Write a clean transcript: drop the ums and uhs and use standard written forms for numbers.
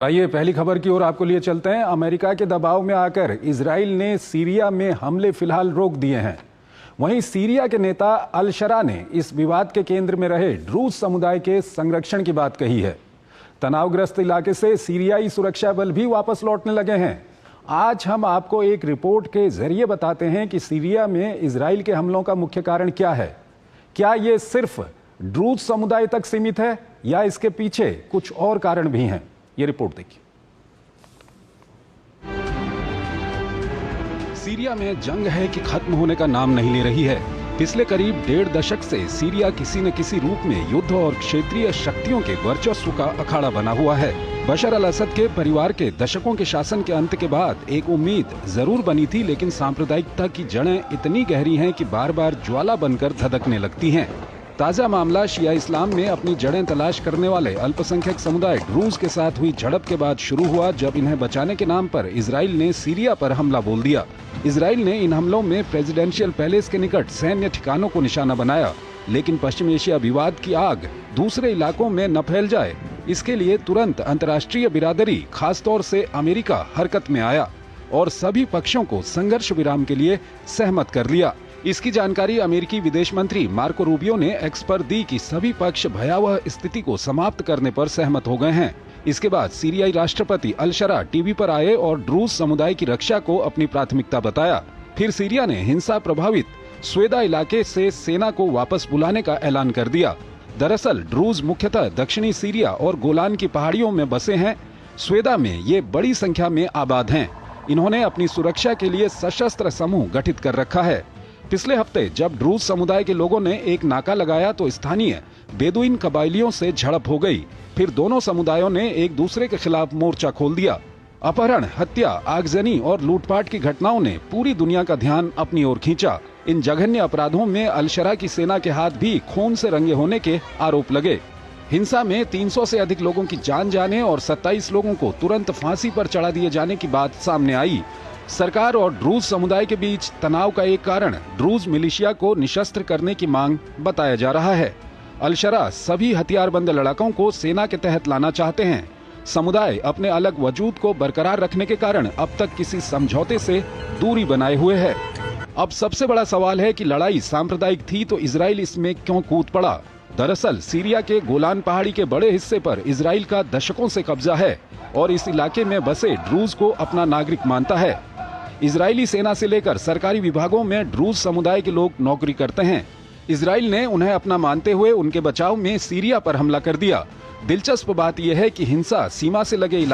आइए पहली खबर की ओर आपको लिए चलते हैं। अमेरिका के दबाव में आकर इजराइल ने सीरिया में हमले फिलहाल रोक दिए हैं। वहीं सीरिया के नेता अल शरा ने इस विवाद के केंद्र में रहे ड्रूज समुदाय के संरक्षण की बात कही है। तनावग्रस्त इलाके से सीरियाई सुरक्षा बल भी वापस लौटने लगे हैं। आज हम आपको एक रिपोर्ट के जरिए बताते हैं कि सीरिया में इजराइल के हमलों का मुख्य कारण क्या है। क्या ये सिर्फ ड्रूज समुदाय तक सीमित है या इसके पीछे कुछ और कारण भी हैं? ये रिपोर्ट देखिए। सीरिया में जंग है कि खत्म होने का नाम नहीं ले रही है। पिछले करीब 1.5 दशक से सीरिया किसी न किसी रूप में युद्ध और क्षेत्रीय शक्तियों के वर्चस्व का अखाड़ा बना हुआ है। बशर अल असद के परिवार के दशकों के शासन के अंत के बाद एक उम्मीद जरूर बनी थी, लेकिन सांप्रदायिकता की जड़ें इतनी गहरी हैं कि बार बार ज्वाला बनकर धधकने लगती हैं। ताजा मामला शिया इस्लाम में अपनी जड़ें तलाश करने वाले अल्पसंख्यक समुदाय ड्रूज के साथ हुई झड़प के बाद शुरू हुआ, जब इन्हें बचाने के नाम पर इजराइल ने सीरिया पर हमला बोल दिया। इजराइल ने इन हमलों में प्रेसिडेंशियल पैलेस के निकट सैन्य ठिकानों को निशाना बनाया, लेकिन पश्चिम एशिया विवाद की आग दूसरे इलाकों में न फैल जाए, इसके लिए तुरंत अंतर्राष्ट्रीय बिरादरी, खासतौर से अमेरिका हरकत में आया और सभी पक्षों को संघर्ष विराम के लिए सहमत कर लिया। इसकी जानकारी अमेरिकी विदेश मंत्री मार्को रूबियो ने एक्स पर दी कि सभी पक्ष भयावह स्थिति को समाप्त करने पर सहमत हो गए हैं। इसके बाद सीरियाई राष्ट्रपति अल शरा टीवी पर आए और ड्रूज समुदाय की रक्षा को अपनी प्राथमिकता बताया। फिर सीरिया ने हिंसा प्रभावित स्वेदा इलाके से सेना को वापस बुलाने का ऐलान कर दिया। दरअसल ड्रूज मुख्यतः दक्षिणी सीरिया और गोलान की पहाड़ियों में बसे हैं। स्वेदा में ये बड़ी संख्या में आबाद हैं। इन्होंने अपनी सुरक्षा के लिए सशस्त्र समूह गठित कर रखा है। पिछले हफ्ते जब ड्रूज समुदाय के लोगों ने एक नाका लगाया तो स्थानीय बेदुइन कबाइलियों से झड़प हो गई। फिर दोनों समुदायों ने एक दूसरे के खिलाफ मोर्चा खोल दिया। अपहरण, हत्या, आगजनी और लूटपाट की घटनाओं ने पूरी दुनिया का ध्यान अपनी ओर खींचा। इन जघन्य अपराधों में अल शरा की सेना के हाथ भी खून से रंगे होने के आरोप लगे। हिंसा में 300 से अधिक लोगों की जान जाने और 27 लोगों को तुरंत फांसी पर चढ़ा दिए जाने की बात सामने आई। सरकार और ड्रूज समुदाय के बीच तनाव का एक कारण ड्रूज मिलिशिया को निशस्त्र करने की मांग बताया जा रहा है। अल शरा सभी हथियारबंद लड़ाकों को सेना के तहत लाना चाहते हैं। समुदाय अपने अलग वजूद को बरकरार रखने के कारण अब तक किसी समझौते से दूरी बनाए हुए है। अब सबसे बड़ा सवाल है कि लड़ाई सांप्रदायिक थी तो इजराइल इसमें क्यों कूद पड़ा? दरअसल सीरिया के गोलान पहाड़ी के बड़े हिस्से पर इजराइल का दशकों से कब्जा है और इस इलाके में बसे ड्रूज को अपना नागरिक मानता है। इजरायली सेना से लेकर सरकारी विभागों में ड्रूज समुदाय के लोग नौकरी करते हैं। इजराइल ने उन्हें अपना मानते हुए उनके बचाव में सीरिया पर हमला कर दिया। दिलचस्प बात यह है कि हिंसा सीमा से लगे